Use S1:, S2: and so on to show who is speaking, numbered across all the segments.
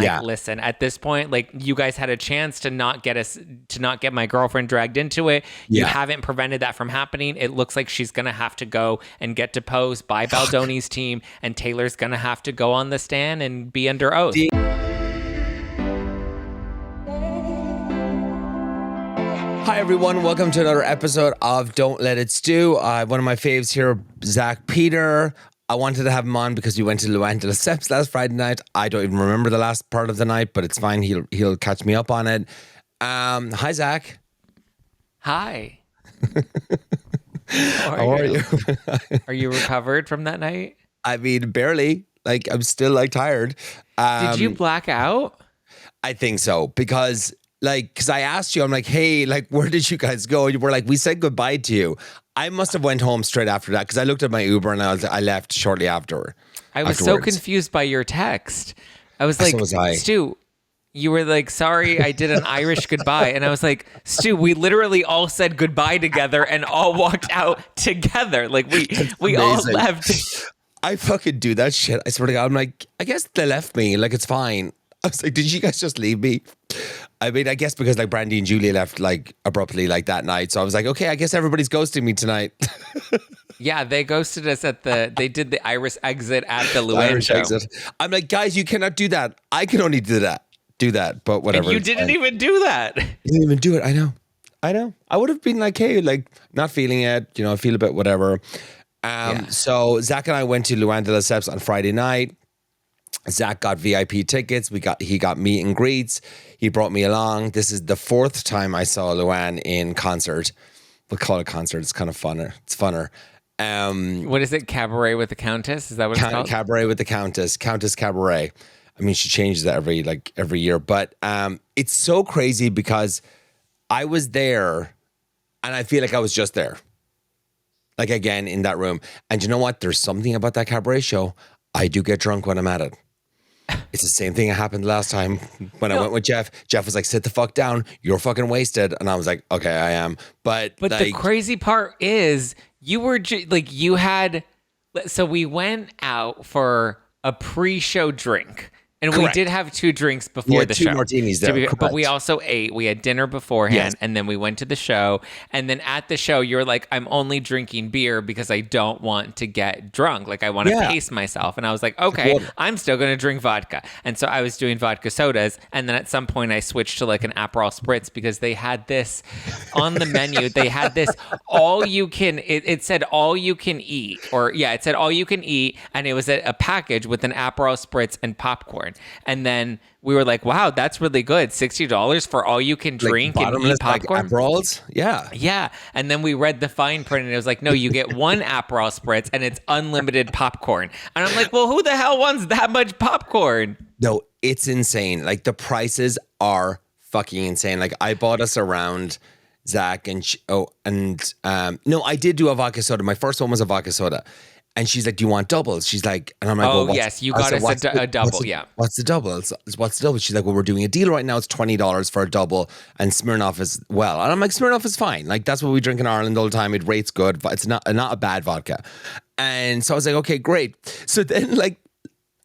S1: like, listen, at this point, like, you guys had a chance to not get my girlfriend dragged into it. You haven't prevented that from happening. It looks like she's going to have to go and get deposed by Baldoni's team, and Taylor's going to have to go on the stand and be under oath.
S2: Hi, everyone. Welcome to another episode of Don't Let It Stu. One of my faves here, Zack Peter. I wanted to have him on because we went to Luann de Lesseps last Friday night. I don't even remember the last part of the night, but it's fine. He'll catch me up on it. Hi, Zack.
S1: Hi.
S2: How are you?
S1: Are you recovered from that night?
S2: I mean, barely. Like, I'm still like tired.
S1: Did you black out?
S2: I think so, because I asked you, I'm like, hey, like, where did you guys go? You were like, we said goodbye to you. I must have went home straight after that because I looked at my Uber and I left shortly after.
S1: I was so confused by your text. I was like, Stu, you were like, sorry, I did an Irish goodbye. And I was like, Stu, we literally all said goodbye together and all walked out together. Like, we all left.
S2: I fucking do that shit. I swear to God. I'm like, I guess they left me. Like, it's fine. I was like, did you guys just leave me? I mean, I guess because like Brandy and Julia left like abruptly like that night. So I was like, okay, I guess everybody's ghosting me tonight.
S1: Yeah, they ghosted us they did the Irish exit at the Luann show. Exit.
S2: I'm like, guys, you cannot do that. I can only do that, but whatever.
S1: And you didn't even do that.
S2: You didn't even do it. I know. I would have been like, hey, like not feeling it, I feel a bit whatever. So Zack and I went to Luann de Lesseps on Friday night. Zack got VIP tickets. He got meet and greets. He brought me along. This is the fourth time I saw Luann in concert. We'll call it concert. It's kind of funner. It's funner.
S1: What is it? Cabaret with the Countess? Is that what it's called?
S2: Cabaret with the Countess. Countess Cabaret. I mean, she changes that every year. But it's so crazy because I was there and I feel like I was just there. Like, again, in that room. And you know what? There's something about that cabaret show. I do get drunk when I'm at it. It's the same thing that happened last time when I went with Jeff. Jeff was like, sit the fuck down. You're fucking wasted. And I was like, okay, I am. But
S1: the crazy part is you were so we went out for a pre-show drink. And
S2: Correct.
S1: We did have 2 drinks before the show.
S2: 2 martinis there.
S1: But we also ate. We had dinner beforehand, and then we went to the show. And then at the show, you were like, I'm only drinking beer because I don't want to get drunk. Like, I want to pace myself. And I was like, okay, I'm still going to drink vodka. And so I was doing vodka sodas. And then at some point, I switched to like an Aperol Spritz because they had this on the menu. They had this it said all you can eat. It said all you can eat. And it was a package with an Aperol Spritz and popcorn. And then we were like, wow, that's really good. $60 for all you can drink and eat popcorn.
S2: Like Aperols? Yeah.
S1: Yeah. And then we read the fine print and it was like, no, you get 1 Aperol Spritz and it's unlimited popcorn. And I'm like, well, who the hell wants that much popcorn?
S2: No, it's insane. Like, the prices are fucking insane. Like, I bought us around Zack and I did do a vodka soda. My first one was a vodka soda. And she's like, do you want doubles? She's like, and I'm like, well,
S1: yes, you got us a double,
S2: What's the double? What's the double? She's like, well, we're doing a deal right now. It's $20 for a double and Smirnoff as well. And I'm like, Smirnoff is fine. Like, that's what we drink in Ireland all the time. It rates good. It's not a bad vodka. And so I was like, okay, great. So then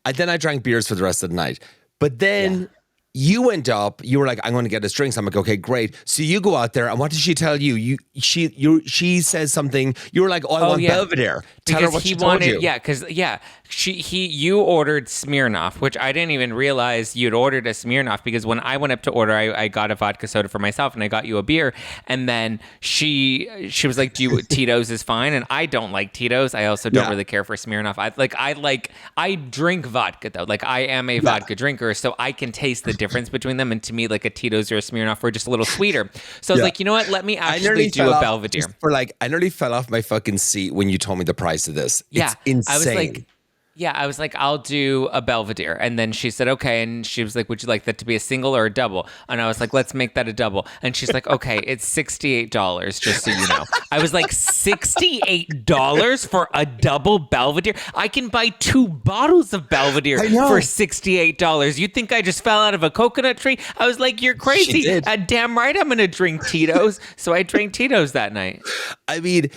S2: I drank beers for the rest of the night. But then you went up, you were like, I'm going to get us drinks. I'm like, okay, great. So you go out there, and what did she tell you? She says something. You were like, I want Belvedere. Tell her what she told you.
S1: Yeah, because you ordered Smirnoff, which I didn't even realize you'd ordered a Smirnoff because when I went up to order, I got a vodka soda for myself and I got you a beer. And then she was like, Tito's is fine. And I don't like Tito's. I also don't really care for Smirnoff. I drink vodka though. Like, I am a vodka drinker, so I can taste the difference between them. And to me, like, a Tito's or a Smirnoff are just a little sweeter. So I was like, you know what? Let me actually do a Belvedere.
S2: I nearly fell off my fucking seat when you told me the price of this. It's insane.
S1: I was like, I'll do a Belvedere. And then she said, okay. And she was like, would you like that to be a single or a double? And I was like, let's make that a double. And she's like, okay, it's $68, just so you know. I was like, $68 for a double Belvedere? I can buy 2 bottles of Belvedere for $68. You think I just fell out of a coconut tree? I was like, you're crazy. Damn right I'm going to drink Tito's. So I drank Tito's that night.
S2: I mean,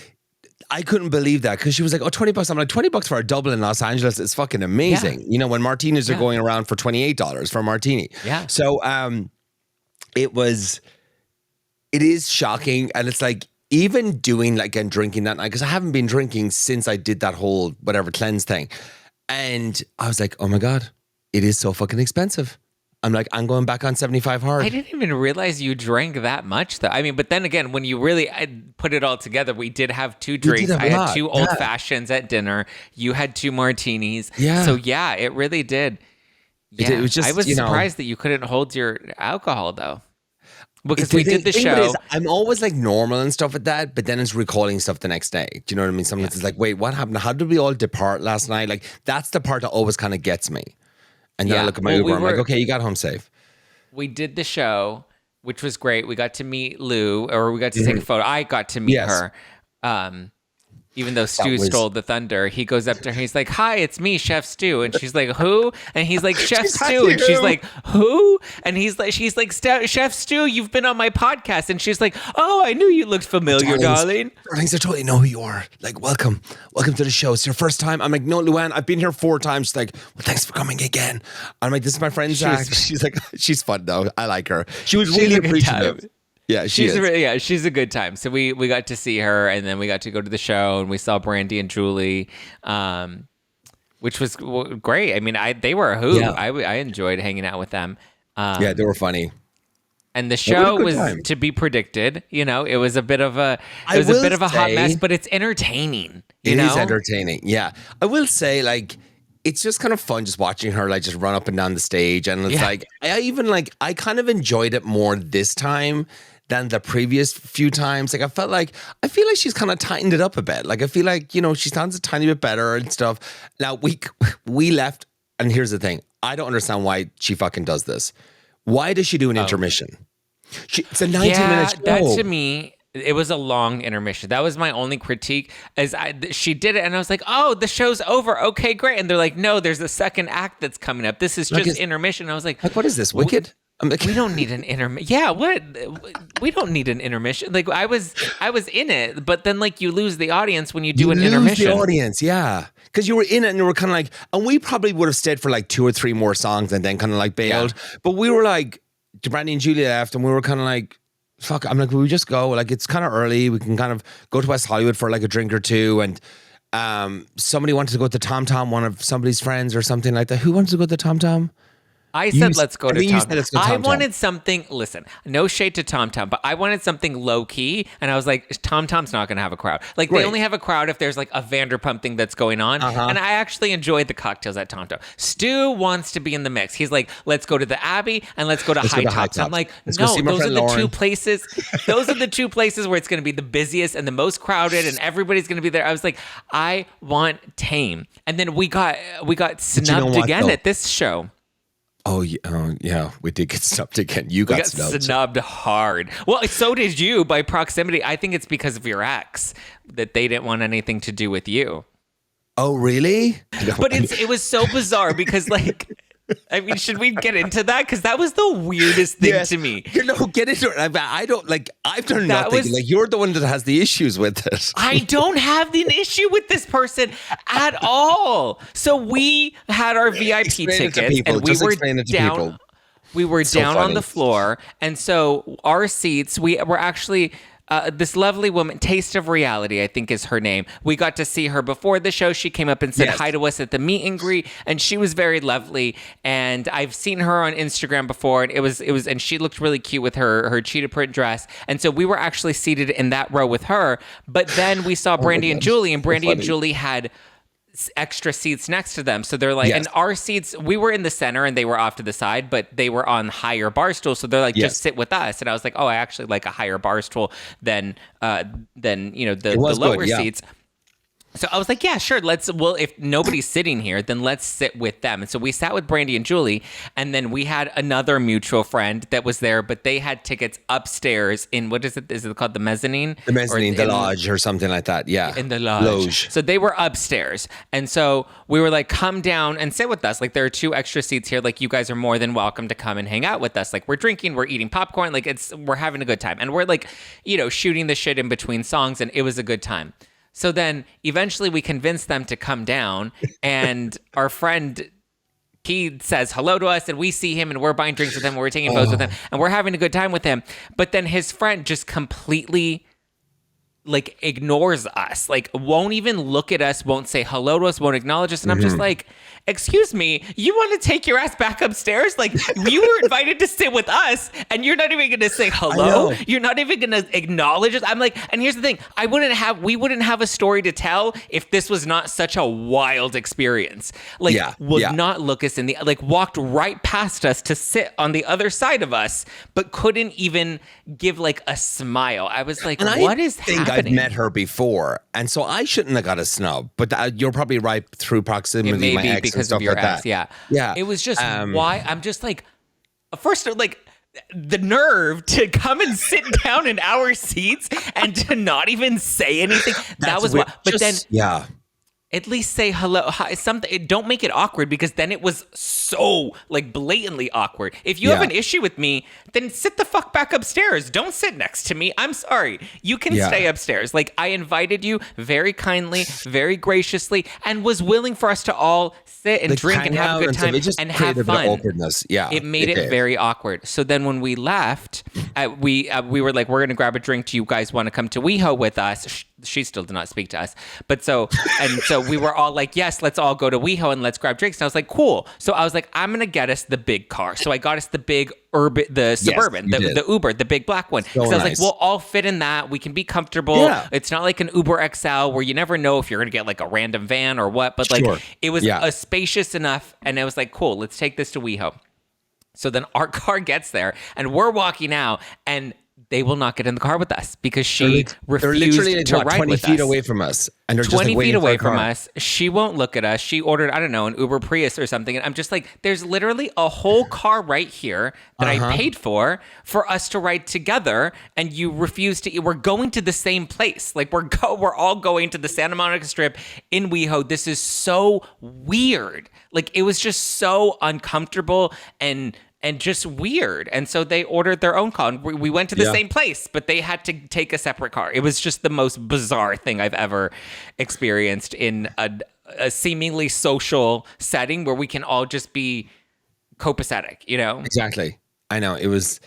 S2: I couldn't believe that because she was like, oh, $20. I'm like, $20 for a double in Los Angeles is fucking amazing. You know, when martinis are going around for $28 for a martini.
S1: Yeah.
S2: So it is shocking. And it's like, even doing like and drinking that night, because I haven't been drinking since I did that whole whatever cleanse thing. And I was like, oh my God, it is so fucking expensive. I'm like, I'm going back on 75 hard.
S1: I didn't even realize you drank that much, though. I mean, but then again, when you really put it all together, we did have 2 drinks. I had 2 old fashions at dinner. You had 2 martinis.
S2: Yeah.
S1: So yeah, it really did. Yeah.
S2: It was just,
S1: I was surprised that you couldn't hold your alcohol, though. Because we did the show.
S2: I'm always like normal and stuff like that, but then it's recalling stuff the next day. Do you know what I mean? Sometimes it's like, wait, what happened? How did we all depart last night? Like, that's the part that always kind of gets me. And then I look at my Uber, I'm like, okay, you got home safe.
S1: We did the show, which was great. We got to meet Lou, or we got to take a photo. I got to meet her. Even though Stu stole the thunder, he goes up to her. He's like, hi, it's me, Chef Stu. And she's like, who? And he's like, Chef Stu. And she's like, who? And she's like, Chef Stu, you've been on my podcast. And she's like, oh, I knew you looked familiar, darling.
S2: Darlings, I totally know who you are. Like, welcome to the show. It's your first time. I'm like, no, Luann, I've been here 4 times. She's like, well, thanks for coming again. I'm like, this is my friend Zack. She's like, she's fun though. I like her. She was really appreciative. Yeah, she's
S1: a good time. So we got to see her, and then we got to go to the show, and we saw Brandy and Julie, which was great. I mean, they were a hoot. Yeah. I enjoyed hanging out with them.
S2: Yeah, they were funny.
S1: And the show was to be predicted. You know, it was a bit of a hot mess, but it's entertaining. It is
S2: entertaining. Yeah, I will say, like, it's just kind of fun just watching her like just run up and down the stage, and it's like I kind of enjoyed it more this time than the previous few times. Like, I feel like she's kind of tightened it up a bit. Like, I feel like, you know, she sounds a tiny bit better and stuff. Now we left, and here's the thing: I don't understand why she fucking does this. Why does she do an intermission? It's a 19-minute show.
S1: That to me, it was a long intermission. That was my only critique. She did it, and I was like, "Oh, the show's over. Okay, great." And they're like, "No, there's a second act that's coming up. This is just intermission." I was like,
S2: "What is this? Wicked?"
S1: We don't need an intermission. Yeah, what? We don't need an intermission. Like, I was in it, but then like you lose the audience when you do an intermission.
S2: You lose the audience, yeah, because you were in it and you were kind of like, and we probably would have stayed for like 2 or 3 more songs and then kind of like bailed. Yeah. But we were like, Brandy and Julia left, and we were kind of like, fuck. I'm like, will we just go? Like, it's kind of early. We can kind of go to West Hollywood for like a drink or 2, and somebody wanted to go to Tom Tom, one of somebody's friends or something like that. Who wanted to go to Tom Tom?
S1: I said, let's go to Tom Tom. I wanted something, listen, no shade to Tom Tom, but I wanted something low key. And I was like, Tom Tom's not going to have a crowd. Like, they only have a crowd if there's like a Vanderpump thing that's going on. And I actually enjoyed the cocktails at Tom Tom. Stu wants to be in the mix. He's like, let's go to the Abbey and let's go to High Tops. I'm like, no, those are the Lauren. 2 places. Those are the 2 places where it's going to be the busiest and the most crowded and everybody's going to be there. I was like, I want tame. And then we got snubbed again at this show.
S2: Oh yeah, we did get snubbed again. You got
S1: snubbed hard. Well, so did you by proximity. I think it's because of your ex that they didn't want anything to do with you.
S2: Oh, really?
S1: But it was so bizarre because like, I mean, should we get into that? Because that was the weirdest thing to me.
S2: You know, get into it. I don't like. I've done nothing. Like, you're the one that has the issues with it.
S1: I don't have an issue with this person at all. So we had our VIP tickets, and we were down. We were down on the floor, and so our seats. We were actually. This lovely woman, Taste of Reality, I think is her name. We got to see her before the show. She came up and said hi to us at the meet and greet, and she was very lovely. And I've seen her on Instagram before, and it was, and she looked really cute with her cheetah print dress. And so we were actually seated in that row with her. But then we saw Brandy and Julie, and Brandy and Julie had extra seats next to them, so they're like, and our seats, we were in the center and they were off to the side, but they were on higher bar stools, so they're like, just sit with us. And I was like, oh, I actually like a higher bar stool than you know, the lower seats. So I was like, yeah, sure. If nobody's sitting here, then let's sit with them. And so we sat with Brandy and Julie, and then we had another mutual friend that was there, but they had tickets upstairs in, what is it? Is it called the mezzanine?
S2: The mezzanine, the lodge or something like that. Yeah.
S1: In the lodge. So they were upstairs. And so we were like, come down and sit with us. Like, there are 2 extra seats here. Like, you guys are more than welcome to come and hang out with us. Like, we're drinking, we're eating popcorn. Like, we're having a good time. And we're like, you know, shooting the shit in between songs, and it was a good time. So then eventually we convince them to come down, and our friend, he says hello to us, and we see him, and we're buying drinks with him, and we're taking photos with him, and we're having a good time with him. But then his friend just completely like ignores us, like won't even look at us, won't say hello to us, won't acknowledge us. And I'm just like, excuse me, you want to take your ass back upstairs? Like, you were invited to sit with us, and you're not even going to say hello. You're not even going to acknowledge us. I'm like, and here's the thing, we wouldn't have a story to tell if this was not such a wild experience. Like, would not look us in the, like, walked right past us to sit on the other side of us, but couldn't even give like a smile. I was like, what is happening?
S2: I've met her before, and so I shouldn't have got a snub. But you're probably right through proximity.
S1: It may
S2: my
S1: be
S2: ex
S1: because
S2: and
S1: of your
S2: like
S1: ex.
S2: that.
S1: Yeah. It was just why I'm just like, first, like, the nerve to come and sit down in our seats and to not even say anything. That was what. But then, at least say hello, hi, something. Don't make it awkward, because then it was so like blatantly awkward. If you have an issue with me, then sit the fuck back upstairs. Don't sit next to me. I'm sorry. You can stay upstairs. Like, I invited you very kindly, very graciously, and was willing for us to all sit and drink and have a good time and have fun.
S2: Awkwardness. Yeah,
S1: it made it very awkward. So then when we left, we were like, we're gonna grab a drink. Do you guys want to come to WeHo with us? She still did not speak to us, but so we were all like, yes, let's all go to WeHo and let's grab drinks. And I was like, cool. So I was like, I'm gonna get us the big car. So I got us the big Suburban, the Uber, the big black one. So I was like, we'll all fit in that. We can be comfortable. Yeah. It's not like an Uber XL where you never know if you're gonna get like a random van or what. But like, it was spacious enough, and I was like, cool, let's take this to WeHo. So then our car gets there, and we're walking out, and they will not get in the car with us because she refused to ride
S2: 20
S1: with
S2: feet
S1: us.
S2: away from us. And they're
S1: 20
S2: just like
S1: feet away from
S2: car.
S1: us. She won't look at us. She ordered, I don't know, an Uber Prius or something. And I'm just like, there's literally a whole car right here that I paid for us to ride together. And you refuse to. We're going to the same place. Like, we're all going to the Santa Monica Strip in WeHo. This is so weird. Like, it was just so uncomfortable and just weird. And so they ordered their own car. And we went to the same place, but they had to take a separate car. It was just the most bizarre thing I've ever experienced in a seemingly social setting where we can all just be copacetic, you know?
S2: Exactly. I know. It was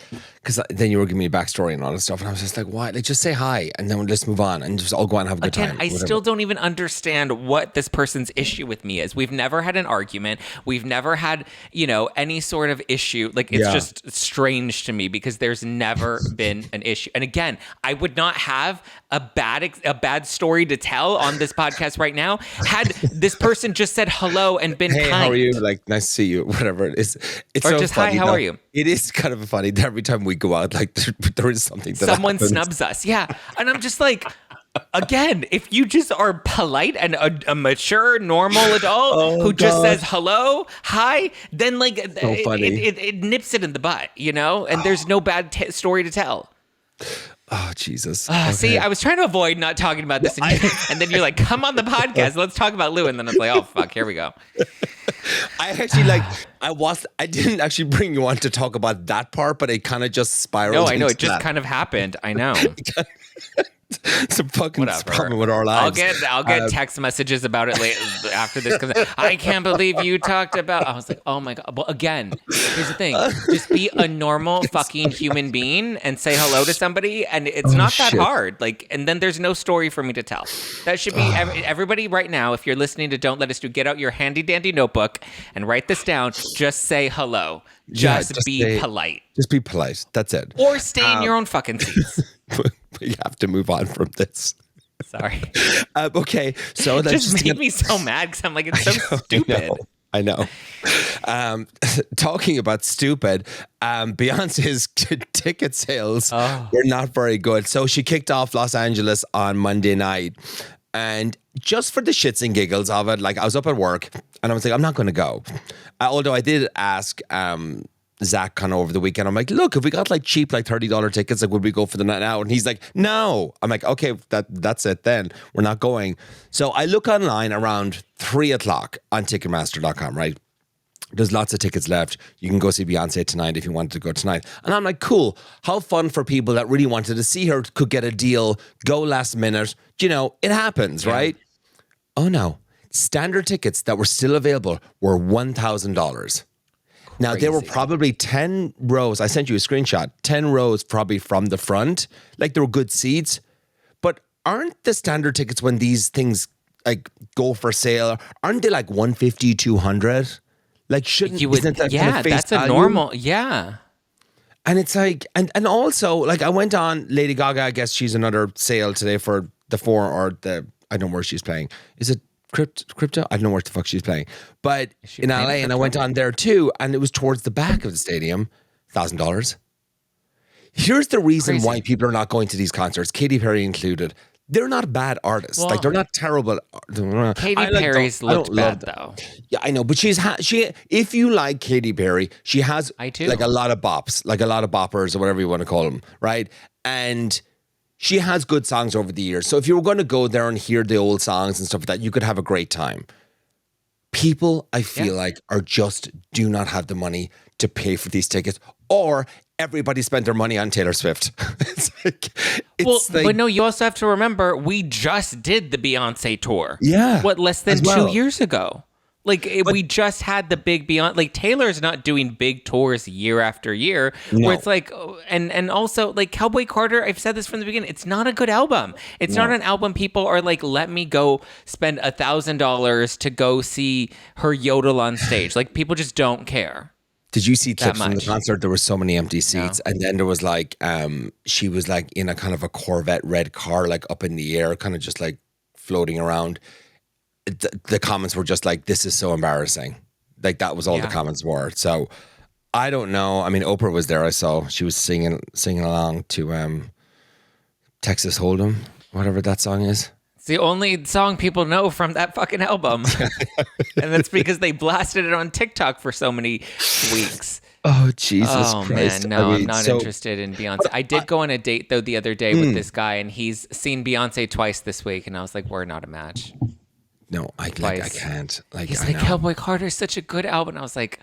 S2: because then you were giving me a backstory and all this stuff, and I was just like, why? Like, just say hi, and then we'll just move on and just all go out and have a good time.
S1: I still don't even understand what this person's issue with me is. We've never had an argument. We've never had, any sort of issue. Like, it's just strange to me because there's never been an issue. And again, I would not have a bad story to tell on this podcast right now had this person just said hello and been kind.
S2: How are you? Like, nice to see you. Whatever it is. It's
S1: or
S2: so
S1: just
S2: funny,
S1: hi. How are you?
S2: It is kind of funny that every time we go out, like there is something that
S1: someone
S2: happens.
S1: snubs us. Yeah. And I'm just like, again, if you just are polite and a mature, normal adult who just says hello, hi, then like it nips it in the butt, and there's no bad story to tell.
S2: Oh, Jesus.
S1: Okay. See, I was trying to avoid not talking about this. And then you're like, come on the podcast. Let's talk about Lou. And then it's like, oh, fuck, here we go.
S2: I actually I didn't actually bring you on to talk about that part, but it kind of just spiraled.
S1: No, I know. It just kind of happened. I know.
S2: It's a fucking problem with our lives.
S1: I'll get text messages about it later after this because I can't believe you talked about. I was like, oh my god. Well, again, here's the thing: just be a normal fucking human being and say hello to somebody, and it's not that hard. Like, and then there's no story for me to tell. That should be everybody right now. If you're listening to Don't Let It Stu, get out your handy dandy notebook and write this down. Just say hello. Just be polite.
S2: Just be polite. That's it.
S1: Or stay in your own fucking seats.
S2: We have to move on from this.
S1: Sorry.
S2: Okay, so
S1: it just made me so mad because I'm like, it's so stupid.
S2: I know. Talking about stupid, Beyonce's ticket sales were not very good. So she kicked off Los Angeles on Monday night. And just for the shits and giggles of it, like I was up at work and I was like, I'm not going to go. Although I did ask Zach kind of over the weekend. I'm like, look, if we got like cheap, like $30 tickets, like would we go for the night out? And he's like, no. I'm like, okay, that's it then. We're not going. So I look online around 3:00 on Ticketmaster.com, right? There's lots of tickets left. You can go see Beyonce tonight if you wanted to go tonight. And I'm like, cool. How fun for people that really wanted to see her could get a deal, go last minute. You know, it happens, right? Oh no. Standard tickets that were still available were $1,000. Now, there were probably 10 rows. I sent you a screenshot. 10 rows probably from the front. Like, there were good seats. But aren't the standard tickets when these things like go for sale, aren't they like 150, 200? Like, isn't that kind of face
S1: that's
S2: value?
S1: A normal, yeah.
S2: And it's like, and also, like, I went on Lady Gaga. I guess she's another sale today for the I don't know where she's playing. Is it Crypto? I don't know where the fuck she's playing. But in LA, and I went on there too, and it was towards the back of the stadium, $1,000. Here's the reason why people are not going to these concerts, Katy Perry included. They're not bad artists. Well, like, they're not terrible.
S1: Katy Perry's looked bad though.
S2: Yeah, I know, but she. If you like Katy Perry, she has like a lot of bops, like a lot of boppers or whatever you want to call them, right? And she has good songs over the years. So if you were going to go there and hear the old songs and stuff like that, you could have a great time. People, I feel like, do not have the money to pay for these tickets, or everybody spent their money on Taylor Swift.
S1: But no, you also have to remember, we just did the Beyonce tour.
S2: Yeah.
S1: Less than 2 years ago? Like, we just had the big Beyonce. Like, Taylor's not doing big tours year after year. No. Where it's like, and also, like, Cowboy Carter, I've said this from the beginning, it's not a good album. It's not an album people are like, let me go spend $1,000 to go see her yodel on stage. Like, people just don't care.
S2: Did you see clips from the concert? There were so many empty seats. No. And then there was like, she was like in a kind of a Corvette red car, like up in the air, kind of just like floating around. The comments were just like, this is so embarrassing. Like, that was all the comments were. So I don't know. I mean, Oprah was there. I saw she was singing along to Texas Hold'em, whatever that song is.
S1: It's the only song people know from that fucking album. And that's because they blasted it on TikTok for so many weeks.
S2: Oh, Jesus Christ.
S1: Man, no, I'm not interested in Beyonce. I did go on a date, though, the other day with this guy, and he's seen Beyonce twice this week, and I was like, we're not a match.
S2: No, I can't. Like,
S1: he's like, Cowboy Carter is such a good album. I was like...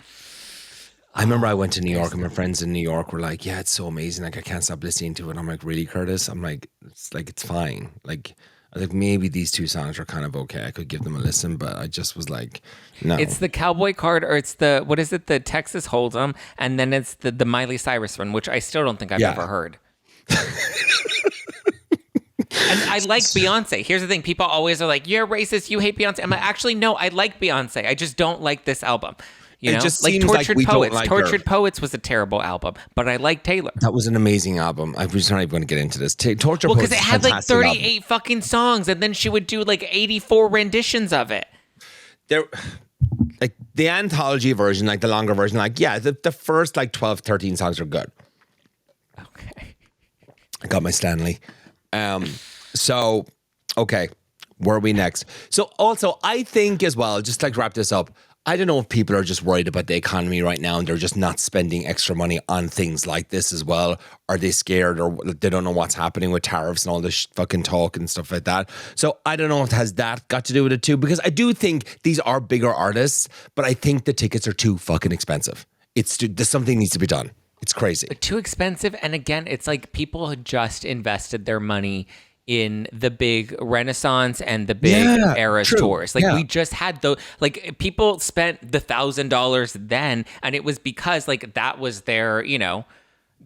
S2: I remember I went to New York, and my friends in New York were like, yeah, it's so amazing. Like, I can't stop listening to it. I'm like, really, Curtis? I'm like, it's fine. Like... I think maybe these two songs are kind of okay. I could give them a listen, but I just was like, no.
S1: It's the Cowboy Card, or it's the, what is it? The Texas Hold'em, and then it's the Miley Cyrus one, which I still don't think I've ever heard. And I like Beyonce. Here's the thing. People always are like, you're racist, you hate Beyonce. I'm like, actually, no, I like Beyonce. I just don't like this album. You know,
S2: just
S1: like Tortured Poets.
S2: Like
S1: Tortured Poets was a terrible album, but I like Taylor.
S2: That was an amazing album. I'm just not even going to get into this. Tortured
S1: Poets.
S2: Because
S1: it had like 38 fucking songs, and then she would do like 84 renditions of it.
S2: There, like the anthology version, like the longer version, like the first like 12, 13 songs are good.
S1: Okay.
S2: I got my Stanley. So, okay, where are we next? So also, I think as well, just like wrap this up, I don't know if people are just worried about the economy right now and they're just not spending extra money on things like this as well. Are they scared, or they don't know what's happening with tariffs and all this fucking talk and stuff like that? So I don't know if has that got to do with it too, because I do think these are bigger artists, but I think the tickets are too fucking expensive. Something needs to be done. It's crazy.
S1: Too expensive. And again, it's like people had just invested their money in the big Renaissance and the big Eras tours. Like we just had people spent the $1,000 then, and it was because like that was their,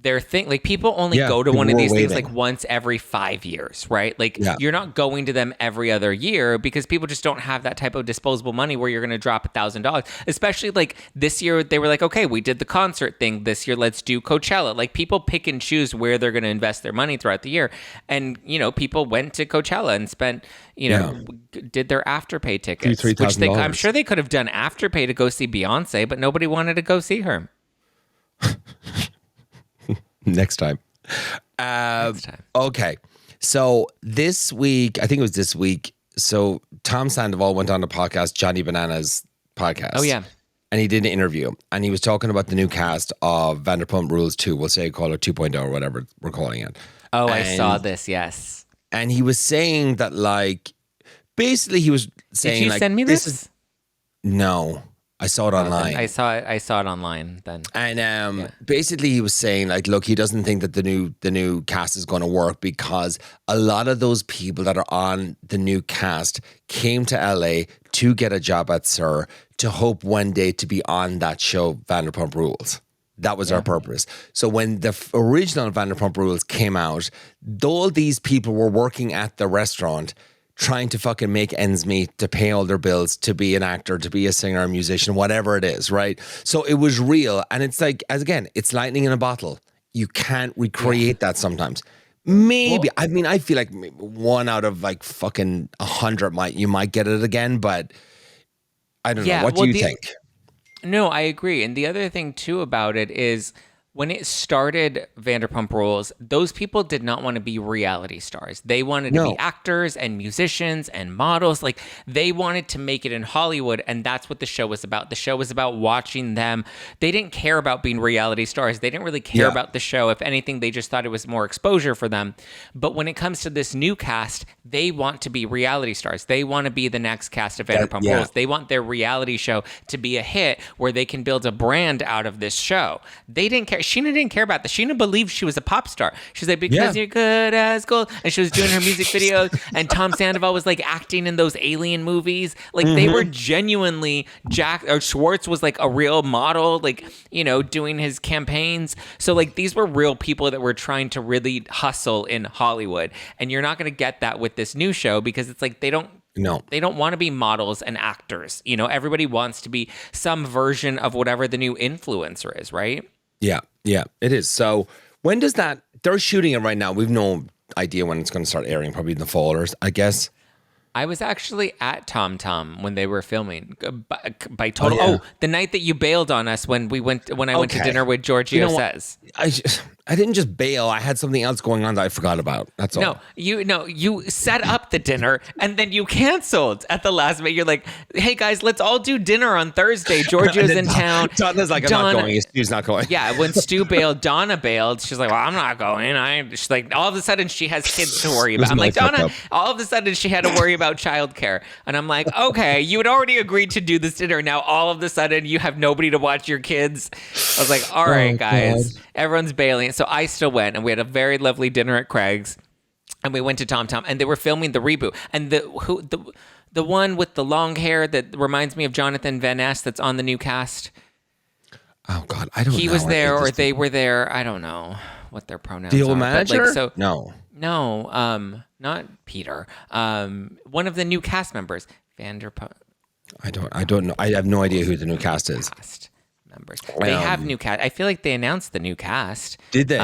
S1: their thing. Like people only go to one of these things like once every 5 years, right? Like you're not going to them every other year because people just don't have that type of disposable money where you're going to drop $1,000. Especially like this year, they were like, okay, we did the concert thing this year. Let's do Coachella. Like people pick and choose where they're going to invest their money throughout the year. And, people went to Coachella and spent, did their Afterpay tickets, which I'm sure they could have done Afterpay to go see Beyonce, but nobody wanted to go see her.
S2: Next time. Okay. So this week, I think it was this week, so Tom Sandoval went on the podcast, Johnny Banana's podcast.
S1: Oh, yeah.
S2: And he did an interview. And he was talking about the new cast of Vanderpump Rules 2. We'll say call it 2.0 or whatever we're calling it.
S1: Oh, I saw this, yes.
S2: And he was saying that, like, basically he was saying,
S1: did you send me this?
S2: No. I saw it online.
S1: I saw it online then.
S2: And basically he was saying like, look, he doesn't think that the new cast is going to work because a lot of those people that are on the new cast came to LA to get a job at SUR to hope one day to be on that show, Vanderpump Rules. That was our purpose. So when the original Vanderpump Rules came out, all these people were working at the restaurant trying to fucking make ends meet, to pay all their bills, to be an actor, to be a singer, a musician, whatever it is, right? So it was real. And it's like, as again, it's lightning in a bottle. You can't recreate that sometimes. Maybe. Well, I mean, I feel like 1 out of like fucking 100 you might get it again, but I don't know. What do you think?
S1: No, I agree. And the other thing too about it is when it started Vanderpump Rules, those people did not want to be reality stars. They wanted to be actors and musicians and models. Like they wanted to make it in Hollywood, and that's what the show was about. The show was about watching them. They didn't care about being reality stars. They didn't really care about the show. If anything, they just thought it was more exposure for them. But when it comes to this new cast, they want to be reality stars. They want to be the next cast of Vanderpump Rules. They want their reality show to be a hit where they can build a brand out of this show. They didn't care. Sheena didn't care about this. Sheena believed she was a pop star. She's like, because you're good as gold. And she was doing her music videos. And Tom Sandoval was like acting in those alien movies. Like they were genuinely Schwartz was like a real model, like, you know, doing his campaigns. So like these were real people that were trying to really hustle in Hollywood. And you're not going to get that with this new show because it's like they don't want to be models and actors. You know, everybody wants to be some version of whatever the new influencer is, right?
S2: Yeah, it is. So when does that, they're shooting it right now. We've no idea when it's going to start airing, probably in the fall, or I guess.
S1: I was actually at Tom Tom when they were filming by total. The night that you bailed on us when I went to dinner with Giorgio Says.
S2: I didn't just bail. I had something else going on that I forgot about. That's all.
S1: You set up the dinner and then you canceled at the last minute. You're like, hey guys, let's all do dinner on Thursday. Giorgio's in town.
S2: Donna's like, I'm not going. Stu's not going.
S1: Yeah, when Stu bailed, Donna bailed. She's like, well, I'm not going. She's like, all of a sudden she has kids to worry about. I'm like, Donna, all of a sudden she had to worry about childcare. And I'm like, okay, you had already agreed to do this dinner. Now all of a sudden you have nobody to watch your kids. I was like, all right, guys, everyone's bailing. So I still went, and we had a very lovely dinner at Craig's, and we went to Tom Tom, and they were filming the reboot, and the one with the long hair that reminds me of Jonathan Van Ness that's on the new cast.
S2: Oh God, I don't know.
S1: He was there, or they were there. I don't know what their pronouns
S2: are. The old
S1: manager?
S2: No,
S1: not Peter. One of the new cast members, Vanderpump.
S2: I don't know. I have no idea who the new cast is.
S1: Members. They have new cast. I feel like they announced the new cast.
S2: Did they?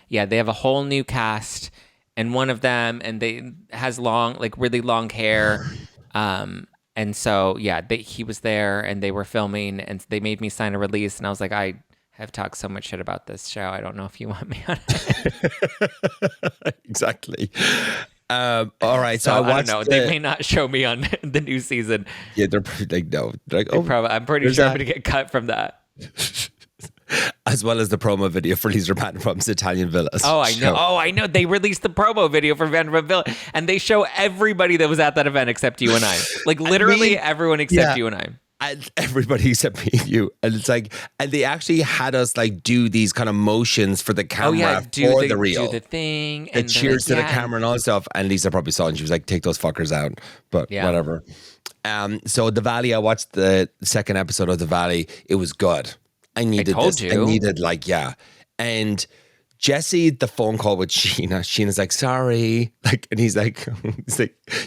S1: Yeah, they have a whole new cast, and one of them, and they has really long hair. And so he was there, and they were filming, and they made me sign a release, and I was like, I have talked so much shit about this show. I don't know if you want me on it.
S2: Exactly. All right, so
S1: I don't know. They may not show me on the new season.
S2: Yeah, they're like, no. They're like,
S1: I'm pretty sure I'm going to get cut from that.
S2: As well as the promo video for Lisa Vanderpump's Italian Villas.
S1: Oh, I know. They released the promo video for Vanderpump Villa, and they show everybody that was at that event except you and I. Like literally everyone except you and I.
S2: And everybody except me and you. And it's like, and they actually had us like do these kind of motions for the camera for the reel.
S1: Do the thing.
S2: And cheers to the camera and all that stuff. And Lisa probably saw it and she was like, take those fuckers out. But whatever. So The Valley, I watched the second episode of The Valley. It was good. I needed this. I needed and Jesse, the phone call with Sheena's like, sorry. Like, and he's like,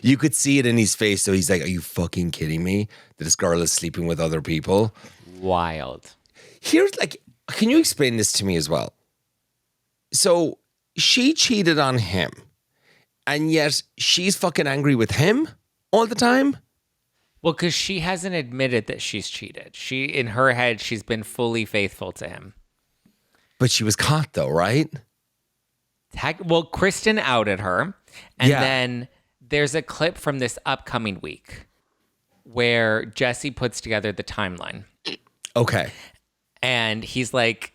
S2: you could see it in his face. So he's like, are you fucking kidding me? That this girl is sleeping with other people?
S1: Wild.
S2: Here's can you explain this to me as well? So she cheated on him, and yet she's fucking angry with him all the time?
S1: Well, because she hasn't admitted that she's cheated. In her head, she's been fully faithful to him.
S2: But she was caught though, right?
S1: Well, Kristen outed her. And then there's a clip from this upcoming week where Jesse puts together the timeline.
S2: Okay.
S1: And he's like,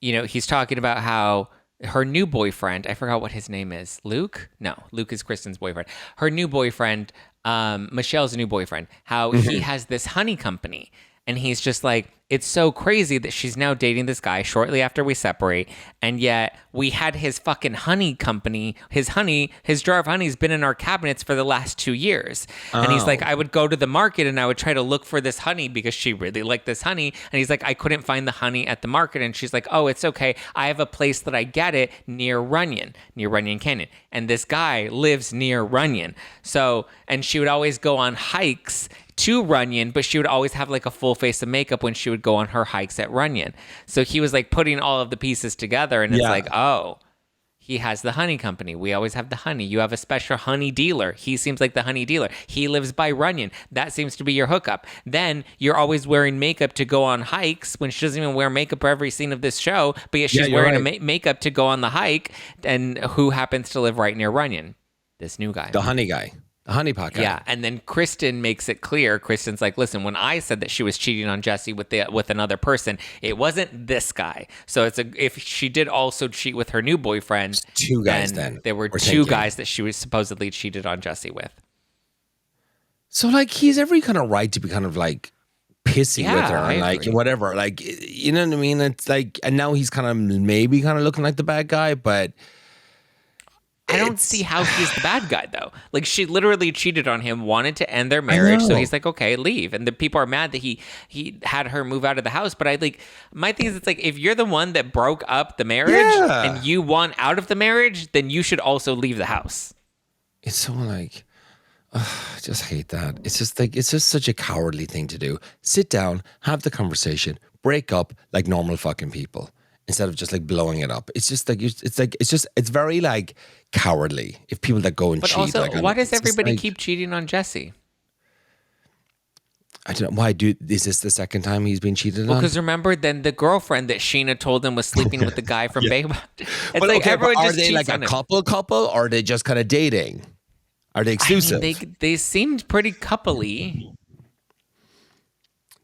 S1: he's talking about how her new boyfriend, I forgot what his name is. Luke? No, Luke is Kristen's boyfriend. Her new boyfriend, Michelle's new boyfriend, how he has this honey company. And he's just like, it's so crazy that she's now dating this guy shortly after we separate. And yet we had his fucking honey company, his jar of honey's been in our cabinets for the last 2 years. Oh. And he's like, I would go to the market and I would try to look for this honey because she really liked this honey. And he's like, I couldn't find the honey at the market. And she's like, oh, it's okay. I have a place that I get it near Runyon Canyon. And this guy lives near Runyon. So, and she would always go on hikes to Runyon, but she would always have like a full face of makeup when she would go on her hikes at Runyon. So he was like putting all of the pieces together, and it's like, oh, he has the honey company. We always have the honey. You have a special honey dealer. He seems like the honey dealer. He lives by Runyon. That seems to be your hookup. Then you're always wearing makeup to go on hikes when she doesn't even wear makeup for every scene of this show, but yet she's wearing a makeup to go on the hike, and who happens to live right near Runyon? This new guy.
S2: The honey guy. Honeypot guy.
S1: Yeah, and then Kristen makes it clear. Kristen's like, listen, when I said that she was cheating on Jesse with another person, it wasn't this guy. So if she did also cheat with her new boyfriend,
S2: two guys then.
S1: There were two guys that she was supposedly cheated on Jesse with.
S2: So like he's every kind of right to be kind of like pissy with her and like whatever. Like, you know what I mean? It's like, and now he's kind of maybe kind of looking like the bad guy, but
S1: I don't see how he's the bad guy, though. Like, she literally cheated on him, wanted to end their marriage, so he's like, okay, leave. And the people are mad that he had her move out of the house. But my thing is, it's like, if you're the one that broke up the marriage and you want out of the marriage, then you should also leave the house.
S2: It's so like, I just hate that. It's just like, it's just such a cowardly thing to do. Sit down, have the conversation, break up like normal fucking people, instead of just like blowing it up. It's just like, it's very like cowardly if people that go and cheat.
S1: But also, why does everybody keep cheating on Jesse?
S2: I don't know. Is this the second time he's been cheated on?
S1: Because remember, then the girlfriend that Sheena told him was sleeping with the guy from Beyoncé. It's like everyone just cheats on him. Are they like a couple, or are they just kind of dating? Are they exclusive? I mean, they seemed pretty coupley.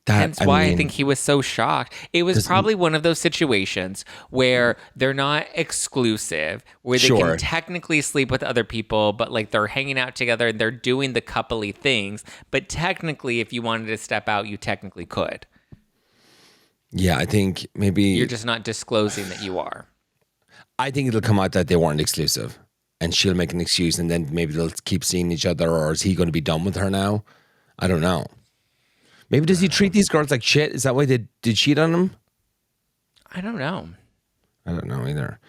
S1: Hence why I think he was so shocked. It was probably one of those situations where they're not exclusive, where they can technically sleep with other people, but like they're hanging out together and they're doing the coupley things. But technically, if you wanted to step out, you technically could.
S2: Yeah, I think maybe
S1: you're just not disclosing that you are.
S2: I think it'll come out that they weren't exclusive, and she'll make an excuse, and then maybe they'll keep seeing each other, or is he going to be done with her now? I don't know. Maybe does he treat these girls like shit? Is that why they did cheat on him?
S1: I don't know.
S2: I don't know either.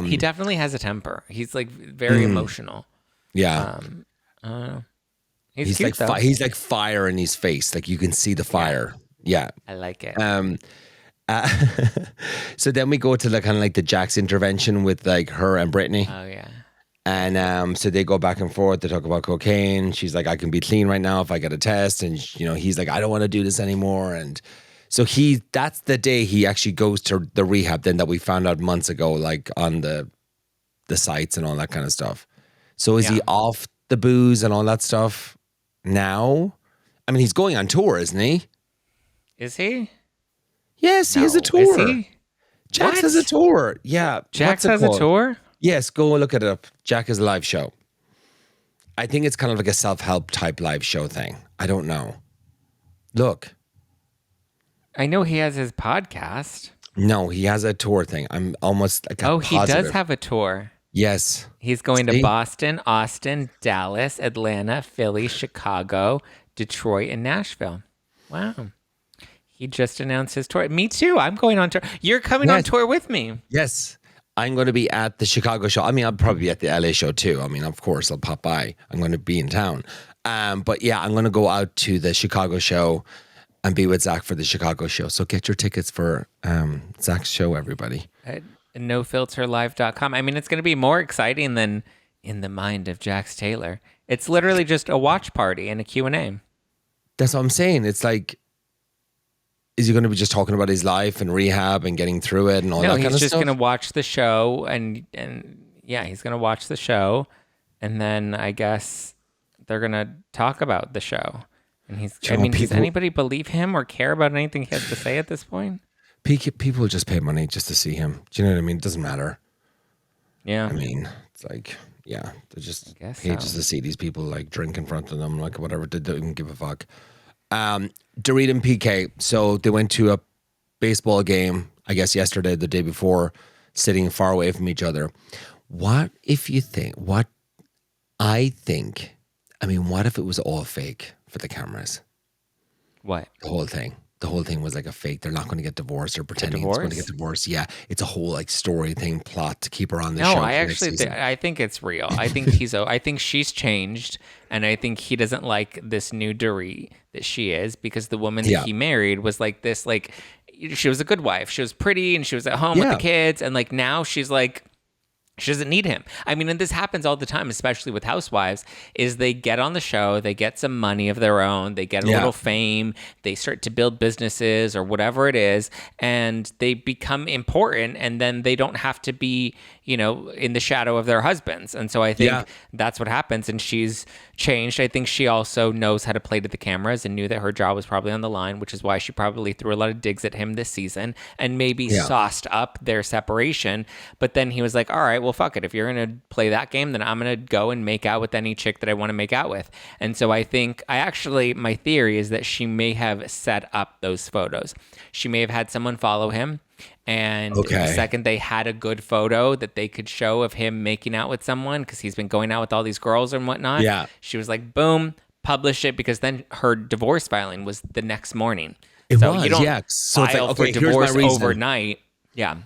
S1: He definitely has a temper. He's like very emotional.
S2: Yeah.
S1: I don't know.
S2: He's cute, like he's like fire in his face. Like you can see the fire. Yeah.
S1: I like it.
S2: So then we go to the kind of like the Jack's intervention with like her and Brittany.
S1: Oh yeah.
S2: And so they go back and forth. They talk about cocaine. She's like, I can be clean right now if I get a test. And, he's like, I don't want to do this anymore. And so that's the day he actually goes to the rehab then that we found out months ago, like on the sites and all that kind of stuff. So is he off the booze and all that stuff now? I mean, he's going on tour, isn't he?
S1: Is he?
S2: Yes, he has a tour.
S1: Is he?
S2: Jax has a tour. Yeah.
S1: Jax has a tour?
S2: Yes, go look it up. Jack has a live show. I think it's kind of like a self-help type live show thing. I don't know. Look.
S1: I know he has his podcast.
S2: No, he has a tour thing. I'm almost like
S1: he does have a tour.
S2: Yes.
S1: He's going to Boston, Austin, Dallas, Atlanta, Philly, Chicago, Detroit, and Nashville. Wow. He just announced his tour. Me too. I'm going on tour. You're coming on tour with me.
S2: Yes. I'm going to be at the Chicago show. I mean, I'll probably be at the LA show too. I mean, of course, I'll pop by. I'm going to be in town. But yeah, I'm going to go out to the Chicago show and be with Zach for the Chicago show. So get your tickets for Zach's show, everybody.
S1: At nofilterlive.com. I mean, it's going to be more exciting than In the Mind of Jax Taylor. It's literally just a watch party and a Q&A.
S2: That's what I'm saying. It's like, is he going to be just talking about his life and rehab and getting through it and all that kind of stuff? No, he's just
S1: going to watch the show and he's going to watch the show, and then I guess they're going to talk about the show. And does anybody believe him or care about anything he has to say at this point?
S2: People just pay money just to see him. Do you know what I mean? It doesn't matter.
S1: Yeah.
S2: I mean, it's like, yeah, they're just pages
S1: so.
S2: to see these people like drink in front of them, like whatever. They don't even give a fuck. Dorit and PK. So they went to a baseball game, I guess yesterday, the day before, sitting far away from each other. What if you think, what if it was all fake for the cameras?
S1: What?
S2: The whole thing. The whole thing was like a fake. They're not going to get divorced. They're pretending it's going to get divorced. Yeah, it's a whole like story thing, plot to keep her on the show.
S1: No, I think it's real. I think I think she's changed, and I think he doesn't like this new Dorit that she is, because the woman that he married was like this, like she was a good wife. She was pretty, and she was at home with the kids, and like now she's like, she doesn't need him. I mean, and this happens all the time, especially with housewives, is they get on the show, they get some money of their own, they get a little fame, they start to build businesses or whatever it is, and they become important, and then they don't have to be, in the shadow of their husbands. And so I think that's what happens, and she's changed. I think she also knows how to play to the cameras and knew that her job was probably on the line, which is why she probably threw a lot of digs at him this season and maybe sauced up their separation. But then he was like, all right, well, fuck it. If you're going to play that game, then I'm going to go and make out with any chick that I want to make out with. And so I think my theory is that she may have set up those photos. She may have had someone follow him. And the second they had a good photo that they could show of him making out with someone, because he's been going out with all these girls and whatnot, she was like, boom, publish it, because then her divorce filing was the next morning. You don't file for divorce overnight. Yeah.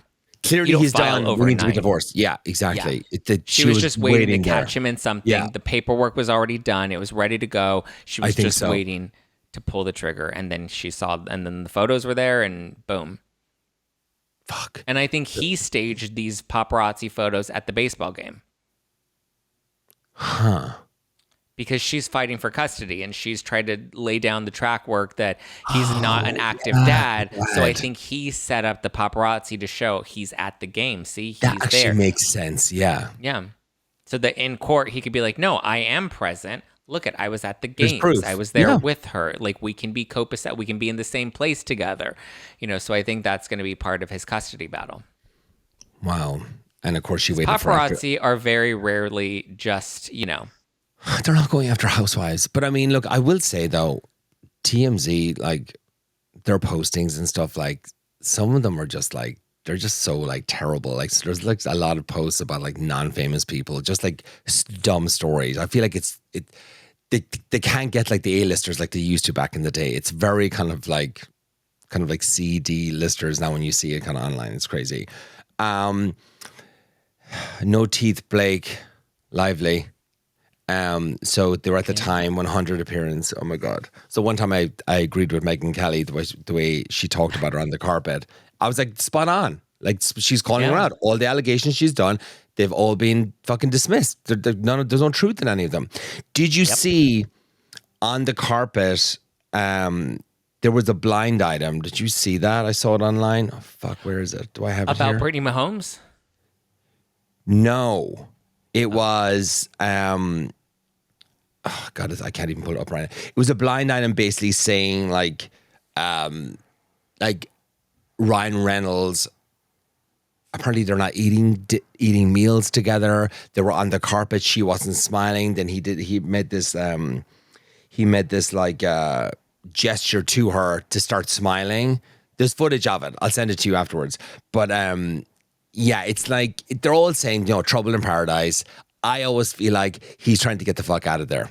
S2: Clearly he's done. We need to be divorced. Yeah, exactly.
S1: Yeah. She was just waiting to catch him in something. Yeah. The paperwork was already done. It was ready to go. She was just waiting to pull the trigger. And then and then the photos were there, and boom.
S2: Fuck.
S1: And I think he staged these paparazzi photos at the baseball game.
S2: Huh.
S1: Because she's fighting for custody, and she's tried to lay down the track work that he's not an active dad. So I think he set up the paparazzi to show he's at the game. See, he's
S2: that actually
S1: there.
S2: Makes sense. Yeah.
S1: Yeah. So that in court, he could be like, no, I am present. Look I was at the games. I was there with her. Like, we can be copacetic. We can be in the same place together. So I think that's going to be part of his custody battle.
S2: Wow. And of course she waited for
S1: paparazzi are very rarely just,
S2: They're not going after housewives. But I mean, look, I will say though, TMZ, like their postings and stuff, like some of them are just like, they're just so like terrible. Like there's like a lot of posts about like non-famous people, just like dumb stories. I feel like they can't get like the A-listers like they used to back in the day. It's very kind of like CD listers now when you see it kind of online. It's crazy. No Teeth Blake Lively. So they were at the time 100 appearance. Oh my God. So one time I agreed with Megyn Kelly the way she talked about her on the carpet. I was like, spot on. Like she's calling her out. All the allegations she's done, they've all been fucking dismissed. There's no truth in any of them. Did you see on the carpet, there was a blind item. Did you see that? I saw it online. Oh, fuck, where is it? Do I have it here?
S1: About Brittany Mahomes?
S2: No. It was... oh God, I can't even put it up right now. It was a blind item basically saying like Ryan Reynolds, apparently they're not eating meals together. They were on the carpet. She wasn't smiling. Then he made this like gesture to her to start smiling. There's footage of it. I'll send it to you afterwards. But yeah, it's like they're all saying, trouble in paradise. I always feel like he's trying to get the fuck out of there.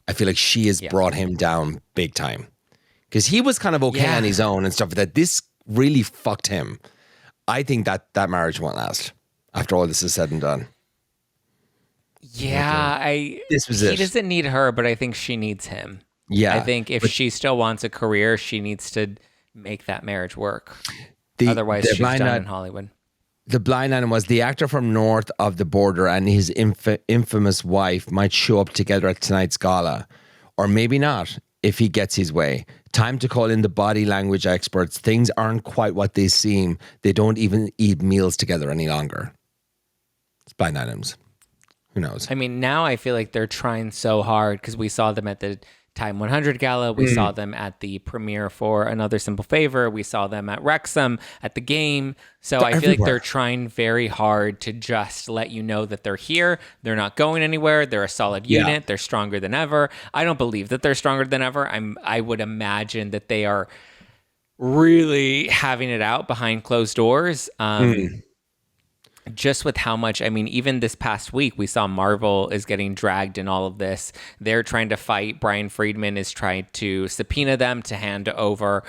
S2: I feel like she has brought him down big time. Because he was kind of okay on his own and stuff like that. This really fucked him. I think that marriage won't last after all this is said and done.
S1: Yeah, he doesn't need her, but I think she needs him.
S2: Yeah.
S1: I think if she still wants a career, she needs to make that marriage work. Otherwise, she's done in Hollywood.
S2: The blind item was the actor from north of the border and his infamous wife might show up together at tonight's gala. Or maybe not, if he gets his way. Time to call in the body language experts. Things aren't quite what they seem. They don't even eat meals together any longer. It's blind items. Who knows?
S1: I mean, now I feel like they're trying so hard because we saw them at the Time 100 Gala. We saw them at the premiere for Another Simple Favor. We saw them at Wrexham, at the game. So I feel like they're trying very hard to just let you know that they're here. They're not going anywhere. They're a solid unit. They're stronger than ever. I don't believe that they're stronger than ever. I would imagine that they are really having it out behind closed doors. Just with how much, I mean, even this past week, we saw Marvel is getting dragged in all of this. They're trying to fight. Brian Friedman is trying to subpoena them to hand over,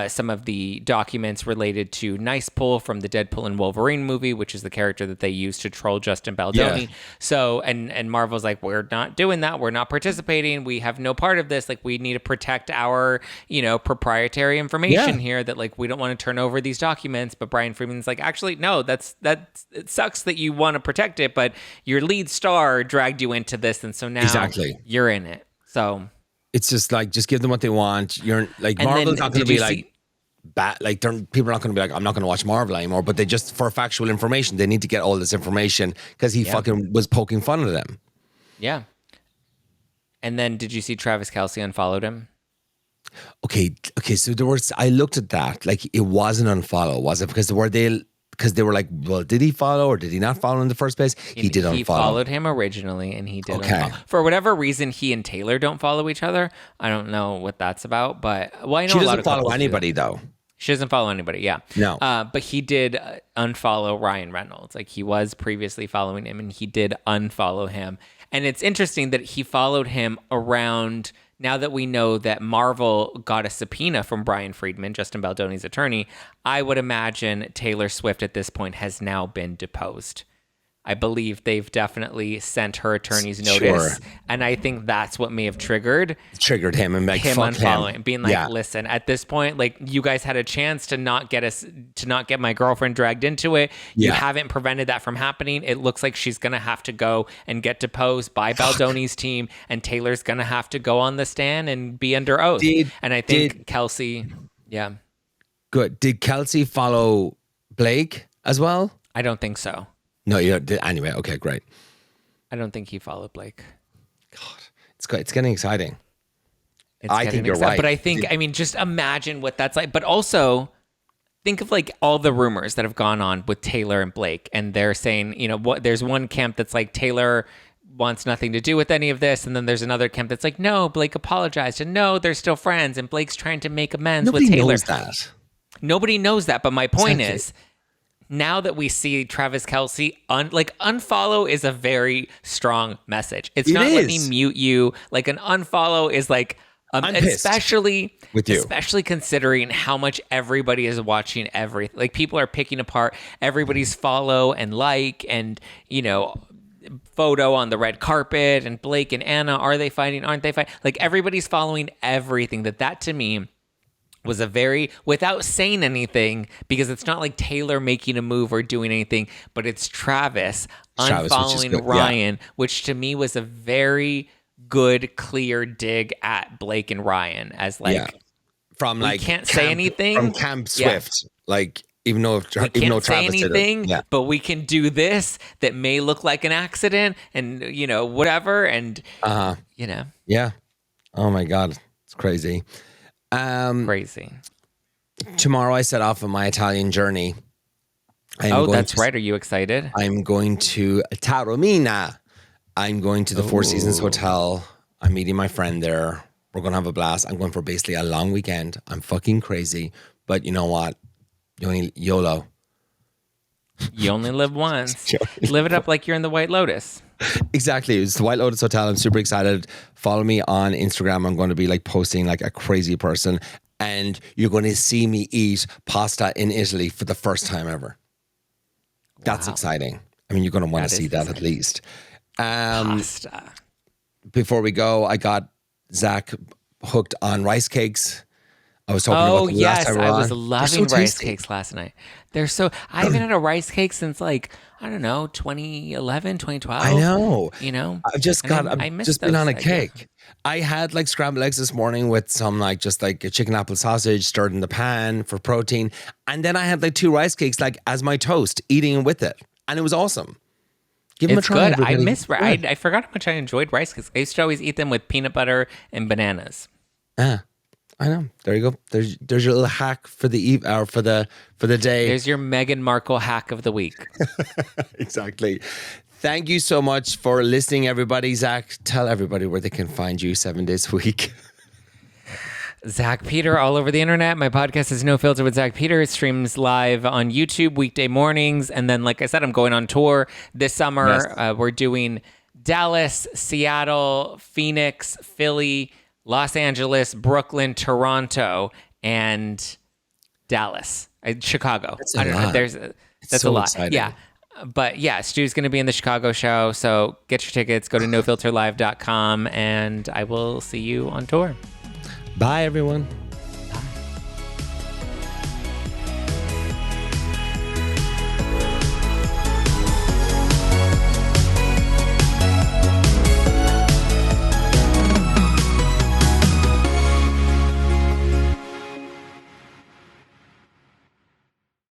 S1: some of the documents related to Nice Pull from the Deadpool and Wolverine movie, which is the character that they used to troll Justin Baldoni. Yeah. So, and Marvel's like, we're not doing that. We're not participating. We have no part of this. Like, we need to protect our, proprietary information here that, like, we don't want to turn over these documents. But Brian Friedman's like, actually, no, that's it sucks that you want to protect it, but your lead star dragged you into this, and so now you're in it. So
S2: it's just like, just give them what they want. You're like, Marvel's not going to be like bad. Like, people are not going to be like, I'm not going to watch Marvel anymore. But they just, for factual information, they need to get all this information because he fucking was poking fun of them.
S1: Yeah. And then, did you see Travis Kelce unfollowed him?
S2: Okay. So I looked at that. Like, it wasn't unfollow, was it? Because they were like, well, did he follow or did he not follow in the first place? He did unfollow. He
S1: followed him originally, and he did unfollow. For whatever reason, he and Taylor don't follow each other. I don't know what that's about, but I know
S2: she doesn't follow anybody though.
S1: She doesn't follow anybody, yeah.
S2: No.
S1: But he did unfollow Ryan Reynolds. Like, he was previously following him, and he did unfollow him. And it's interesting that he followed him around. Now that we know that Marvel got a subpoena from Brian Friedman, Justin Baldoni's attorney, I would imagine Taylor Swift at this point has now been deposed. I believe they've definitely sent her attorney's notice, and I think that's what may have triggered
S2: him and like,
S1: him unfollowing, being like, "Listen, at this point, like, you guys had a chance to not get my girlfriend dragged into it. You haven't prevented that from happening. It looks like she's gonna have to go and get deposed by Baldoni's team, and Taylor's gonna have to go on the stand and be under oath." And I think Kelce,
S2: good. Did Kelce follow Blake as well?
S1: I don't think so.
S2: No, anyway, okay, great.
S1: I don't think he followed Blake.
S2: God, it's getting exciting.
S1: I think you're right. But I think, just imagine what that's like. But also, think of like all the rumors that have gone on with Taylor and Blake. And they're saying, there's one camp that's like, Taylor wants nothing to do with any of this. And then there's another camp that's like, no, Blake apologized. And no, they're still friends. And Blake's trying to make amends with Taylor. Nobody knows that. But my point is, now that we see Travis Kelce, unfollow is a very strong message. It's not let me mute you. Like, an unfollow is like, especially with you, especially considering how much everybody is watching everything. Like, people are picking apart everybody's follow and like, and, photo on the red carpet, and Blake and Anna, are they fighting? Aren't they fighting? Like, everybody's following everything. That to me was without saying anything, because it's not like Taylor making a move or doing anything, but it's Travis unfollowing Ryan, which to me was a very good, clear dig at Blake and Ryan as
S2: from
S1: we can't say anything
S2: from Camp Swift, like, even though Travis
S1: say anything, but we can do this that may look like an accident, and whatever, and Oh
S2: my God, it's crazy.
S1: Crazy.
S2: Tomorrow I set off on my Italian journey.
S1: That's right. Are you excited?
S2: I'm going to Taormina. I'm going to the Four Seasons Hotel. I'm meeting my friend there. We're going to have a blast. I'm going for basically a long weekend. I'm fucking crazy. But you know what? YOLO.
S1: You only live once. Live it up like you're in the White Lotus.
S2: Exactly. It's the White Lotus Hotel. I'm super excited. Follow me on Instagram. I'm going to be like posting like a crazy person. And you're going to see me eat pasta in Italy for the first time ever. That's exciting. You're going to want to see that at least.
S1: Pasta.
S2: Before we go, I got Zach hooked on rice cakes. I was talking about the last time we were on.
S1: I was loving rice cakes last night. I haven't had a rice cake since 2011, 2012.
S2: I know. I've just been on a cake. I had like scrambled eggs this morning with some just a chicken apple sausage stirred in the pan for protein. And then I had like 2 rice cakes as my toast, eating with it. And it was awesome. Give them a try.
S1: It's good. I miss rice. I forgot how much I enjoyed rice because I used to always eat them with peanut butter and bananas.
S2: I know. There you go. There's your little hack for the day.
S1: There's your Meghan Markle hack of the week.
S2: Exactly. Thank you so much for listening, everybody. Zach, tell everybody where they can find you 7 days a week.
S1: Zack Peter all over the internet. My podcast is No Filter with Zack Peter. It streams live on YouTube weekday mornings. And then, like I said, I'm going on tour this summer. Yes. We're doing Dallas, Seattle, Phoenix, Philly, Los Angeles, Brooklyn, Toronto, and Dallas. Chicago.
S2: That's a lot.
S1: That's a lot. Exciting. Yeah. But yeah, Stu's going to be in the Chicago show. So get your tickets. Go to nofilterlive.com and I will see you on tour.
S2: Bye, everyone.